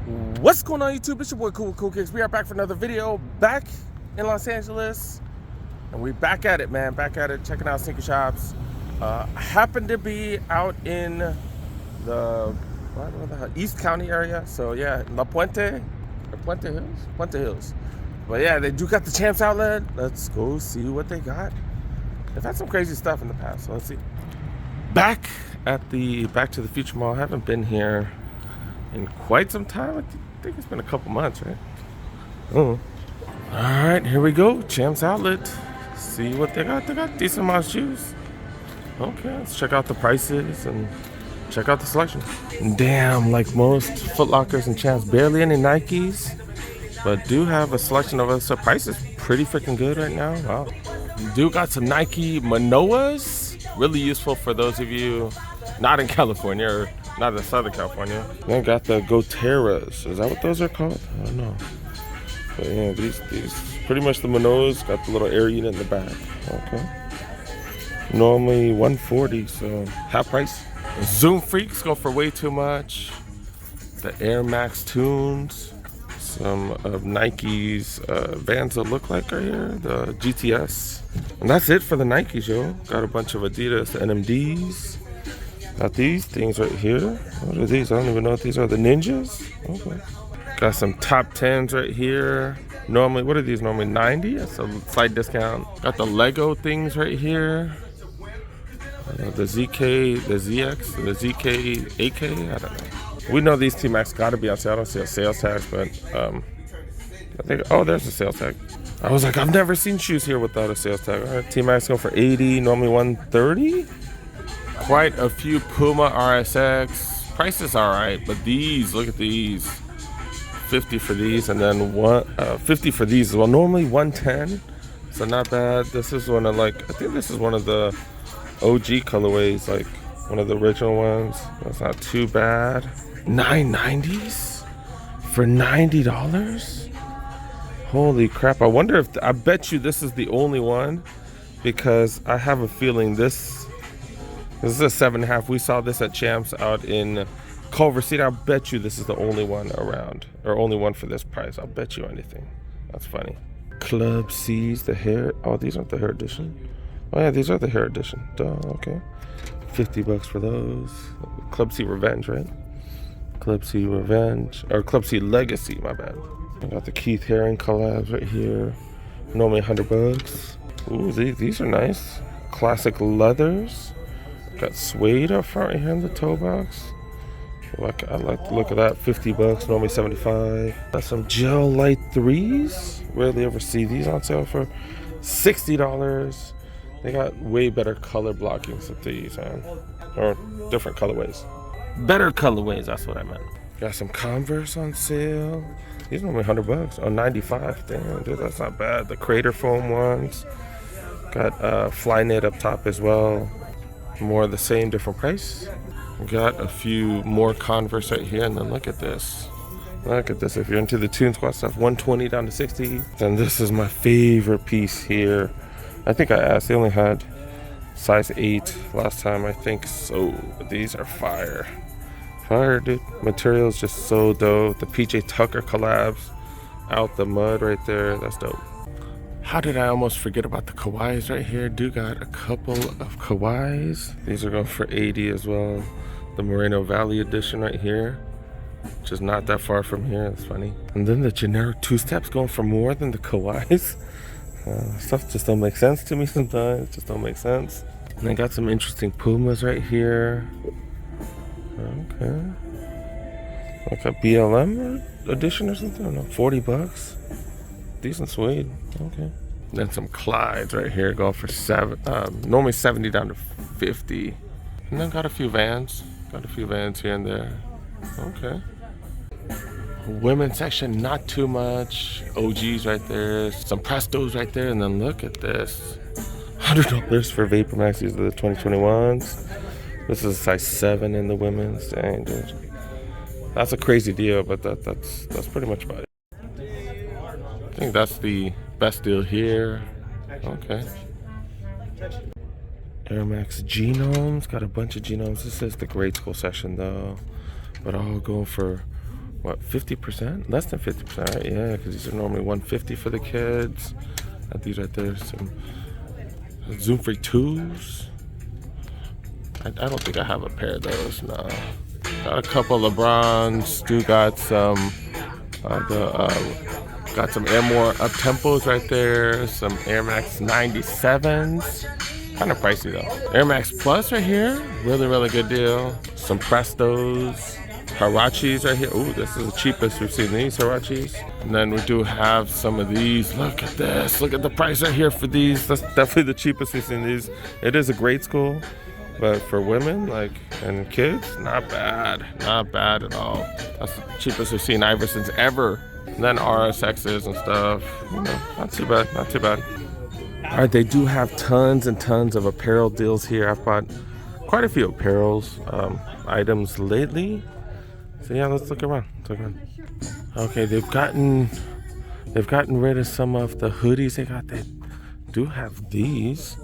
What's going on YouTube? It's your boy Cool Kicks. We are back for another video, back in Los Angeles, and we back at it, man. Back at it, checking out sneaker shops. I happen to be out in the East County area, so yeah, Puente Hills. But yeah, they do got the Champs outlet. Let's go see what they got. They've had some crazy stuff in the past, so let's see. Back at the Back to the Future Mall. I haven't been here in quite some time. I think it's been a couple months, right? Oh. All right, here we go. Champs Outlet. See what they got. They got decent amount of shoes. Okay, let's check out the prices and check out the selection. Damn, like most Foot Lockers and Champs, barely any Nikes, but do have a selection of us. So price is pretty freaking good right now. Wow. Do got some Nike Manoas. Really useful for those of you not in California or not in Southern California. Then got the Goteras. Is that what those are called? I don't know. But yeah, these pretty much the Manoas. Got the little air unit in the back. Okay. Normally $140, so half price. Zoom Freaks go for way too much. The Air Max Tunes. Some of Nike's Vans that look like right here. The GTS. And that's it for the Nikes, yo. Got a bunch of Adidas NMDs. Got these things right here. What are these? I don't even know what these are. The Ninjas? Okay. Got some top 10s right here. Normally, what are these? Normally 90? That's a slight discount. Got the Lego things right here. The ZK, the ZX, the ZK, AK? I don't know. We know these T-Max gotta be on sale. I don't see a sales tax, but I think, oh, there's a sales tag. I was like, I've never seen shoes here without a sales tag. All right, T-Max going for 80, normally 130. Quite a few Puma RSX. Price is all right, but these, look at these. 50 for these, and then 50 for these as well. Normally 110, so not bad. This is one of I think this is one of the OG colorways, like one of the original ones. That's not too bad. 990s for $90. Holy crap! I wonder if I bet you this is the only one, because I have a feeling this is a 7.5. We saw this at Champs out in Culver City. I bet you this is the only one around, or only one for this price. I'll bet you anything. That's funny. Club C's, the hair. Oh, these aren't the hair edition. Oh yeah, these are the hair edition. Duh. Okay. $50 for those. Club C Revenge, right? Club C Revenge, or Club C Legacy. My bad. I got the Keith Haring collabs right here. Normally $100. Ooh, these are nice. Classic leathers. Got suede up front right here in the toe box. I like the look of that. $50, normally $75. Got some gel light 3s. Rarely ever see these on sale for $60. They got way better color blockings than these, man. Or different colorways. Better colorways, that's what I meant. Got some Converse on sale. These are only $100. Oh, 95. Damn, dude, that's not bad. The Crater Foam ones. Got Flyknit up top as well. More of the same, different price. Got a few more Converse right here, and then look at this. Look at this. If you're into the Tune Squad stuff, 120 down to 60. Then this is my favorite piece here. I think I asked. They only had size 8 last time, I think so. But these are fire. Fire, dude. Material's just so dope. The PJ Tucker collabs out the mud right there. That's dope. How did I almost forget about the Kawhis right here? Do got a couple of Kawhis. These are going for 80 as well. The Moreno Valley edition right here, which is not that far from here. That's funny. And then the generic 2-steps going for more than the Kawhis. Stuff just don't make sense to me sometimes. Just don't make sense. And I got some interesting Pumas right here. Okay. Like a BLM edition or something. I don't know. $40. Decent suede. Okay. Then some Clydes right here go for normally 70 down to 50. And then got a few Vans. Got a few Vans here and there. Okay. Women's section, not too much. OGs right there. Some Prestos right there. And then look at this. $100 for Vapor Max. These are the 2021s. This is a size 7 in the women's. Dang, dude. That's a crazy deal, but that's pretty much about it. I think that's the best deal here. Okay. Air Max Genomes. Got a bunch of Genomes. This is the grade school section though. But all going for what, 50%? Less than 50%, right? Yeah, because these are normally 150 for the kids. These right there, some Zoom Freak 2s. I don't think I have a pair of those, no. Got a couple of LeBrons. Do got some got some Air More up tempos right there. Some Air Max 97s. Kind of pricey though. Air Max Plus right here. Really, really good deal. Some Prestos. Huaraches right here. Ooh, this is the cheapest we've seen these Huaraches. And then we do have some of these. Look at this. Look at the price right here for these. That's definitely the cheapest we've seen these. It is a grade school, but for women and kids, not bad. Not bad at all. That's the cheapest we've seen Iversons ever. And then RSXs and stuff. You know, not too bad. Not too bad. All right, they do have tons and tons of apparel deals here. I've bought quite a few apparels items lately. So yeah, let's look around. Okay, they've gotten rid of some of the hoodies they do have these.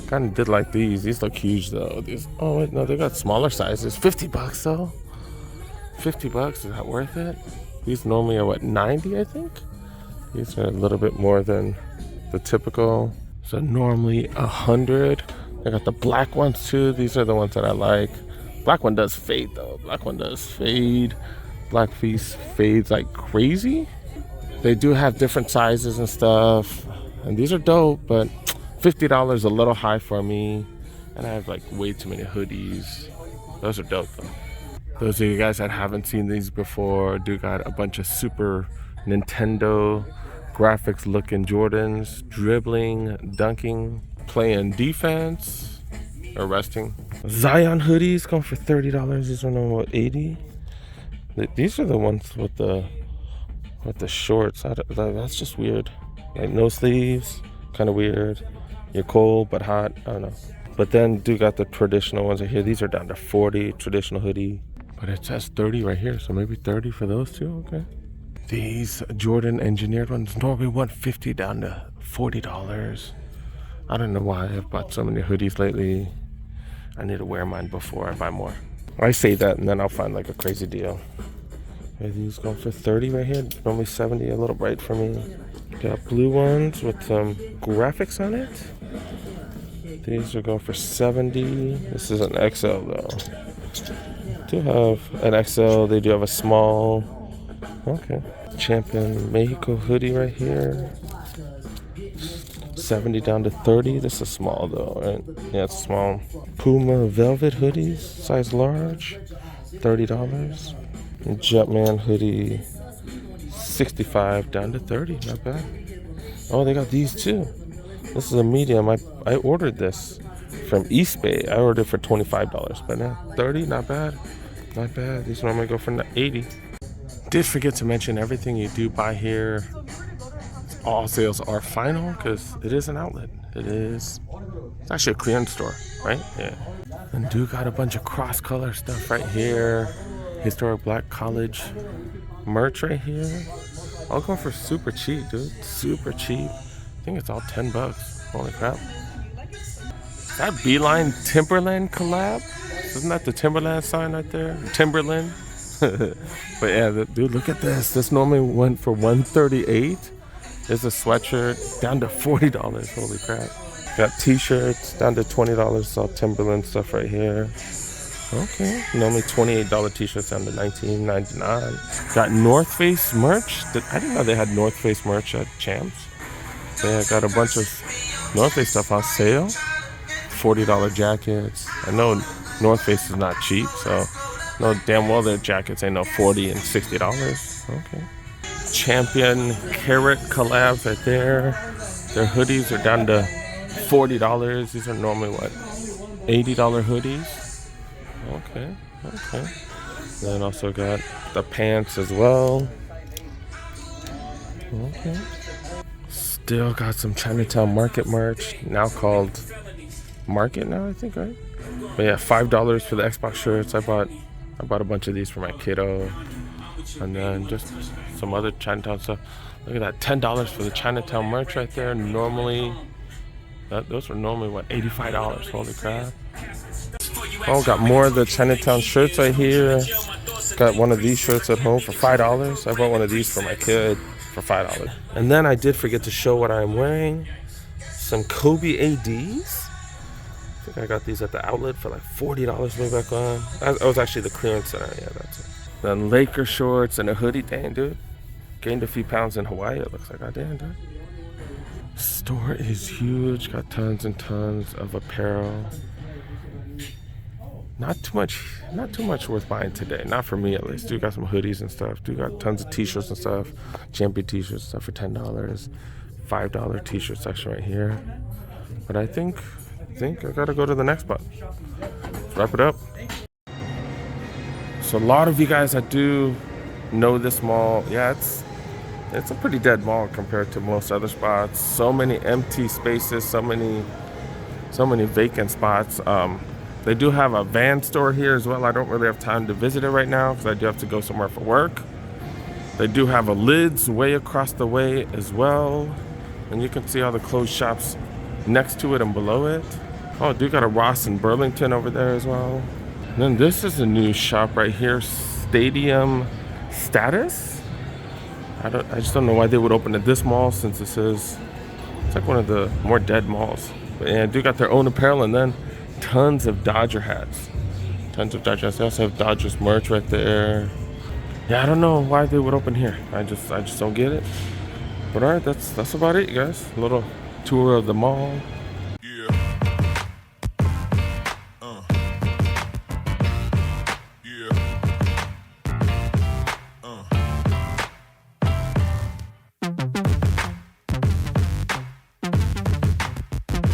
Kind of did like these. These look huge though. Oh wait, no, they got smaller sizes. $50 though. $50, is that worth it? These normally are what, 90, I think? These are a little bit more than the typical. So normally 100. They got the black ones too. These are the ones that I like. Black one does fade though. Black one does fade. Black piece fades like crazy. They do have different sizes and stuff. And these are dope, but $50 a little high for me. And I have like way too many hoodies. Those are dope though. Those of you guys that haven't seen these before, do got a bunch of Super Nintendo graphics looking Jordans, dribbling, dunking, playing defense, arresting. Zion hoodies going for $30. These are normally what, 80? These are the ones with the shorts. That's just weird. Like no sleeves, kind of weird. You're cold but hot. I don't know. But then do got the traditional ones right here. These are down to 40, traditional hoodie. But it says 30 right here, so maybe 30 for those two. Okay. These Jordan engineered ones normally $150 down to $40. I don't know why I've bought so many hoodies lately. I need to wear mine before I buy more. I say that and then I'll find like a crazy deal. Okay, these going for 30 right here. Normally 70, a little bright for me. Got blue ones with some graphics on it. These are going for 70. This is an XL though. Do have an XL. They do have a small. Okay. Champion Mexico hoodie right here. 70 down to 30. This is small though, right? Yeah, it's small. Puma velvet hoodies, size large, $30. Jumpman hoodie, 65 down to 30. Not bad. Oh, they got these too. This is a medium. I ordered this from East Bay. I ordered it for $25, but now 30, not bad. Not bad. These normally go for 80. Did forget to mention everything you do buy here, all sales are final because it is an outlet. It's actually a clearance store, right? Yeah. And do got a bunch of cross color stuff right here. Historic Black College merch right here. All going for super cheap, dude. Super cheap. I think it's all $10. Holy crap. Is that Beeline Timberland collab? Isn't that the Timberland sign right there? Timberland? But yeah, dude, look at this. This normally went for $138. There's a sweatshirt down to $40. Holy crap. Got t-shirts down to $20. It's all Timberland stuff right here. Okay. Normally $28 t-shirts down to $19.99. Got North Face merch. I didn't know they had North Face merch at Champs. Yeah, got a bunch of North Face stuff on sale. $40 jackets. I know North Face is not cheap, so no damn well their jackets ain't no $40 and $60. Okay. Champion Carrot collabs right there. Their hoodies are down to $40. These are normally what, $80 hoodies. Okay. Then also got the pants as well. Okay. Still got some Chinatown Market merch, now called Market now, I think, right? But yeah, $5 for the Xbox shirts. I bought a bunch of these for my kiddo. And then just some other Chinatown stuff. Look at that, $10 for the Chinatown merch right there. Normally, those were normally what, $85. Holy crap. Oh, got more of the Chinatown shirts right here. Got one of these shirts at home for $5. I bought one of these for my kid for $5. And then I did forget to show what I'm wearing. Some Kobe ADs. I think I got these at the outlet for like $40 way back on. That was actually the clearance center. Yeah, that's it. Then Laker shorts and a hoodie. Dang, dude. Gained a few pounds in Hawaii, it looks like. Goddamn, dude. Store is huge. Got tons and tons of apparel. Not too much worth buying today. Not for me, at least. Dude got some hoodies and stuff. Dude got tons of t-shirts and stuff. Champion t-shirts and stuff for $10. $5 t-shirt section right here. But I think I gotta go to the next spot. Let's wrap it up. So a lot of you guys that do know this mall, yeah, it's a pretty dead mall compared to most other spots. So many empty spaces, so many vacant spots. They do have a van store here as well. I don't really have time to visit it right now because I do have to go somewhere for work. They do have a Lids way across the way as well. And you can see all the closed shops next to it and below it. Oh, dude got a Ross in Burlington over there as well. And then this is a new shop right here, Stadium Status. I just don't know why they would open at this mall since it's like one of the more dead malls. But yeah, dude got their own apparel and then tons of Dodger hats. Tons of Dodger hats. They also have Dodgers merch right there. Yeah, I don't know why they would open here. I just don't get it. But alright, that's about it, you guys. A little tour of the mall.